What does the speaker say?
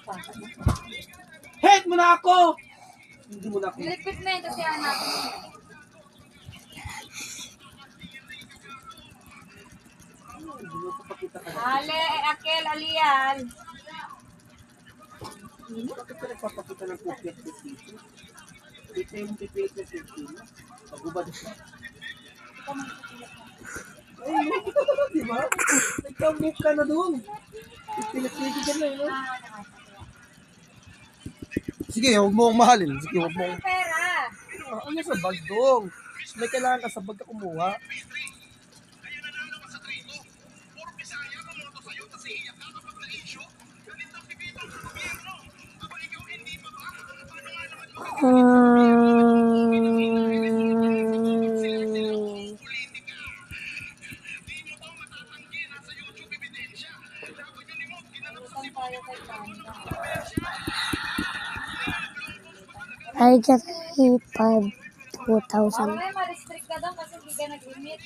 Hate mo na ako! Hindi mo na ako. Nilipit na yun kasi natin. Ale, Akel, Alian. Bakit ka nagpapakita ng cookies dito? Ito yung debate na sirkina. Pagubad siya. Ay, di ba? Nagkamuk ka na doon. Pilit-pilit ka na yun. Sige, huwag mo akong mahalin. Sige, huwag mo akong... Pera. Ano sa bag dong? May kailangan ka sa bag ka kumuha. I just hit 2,000. May ma-restrict ka daw kasi hindi ka nag-limit.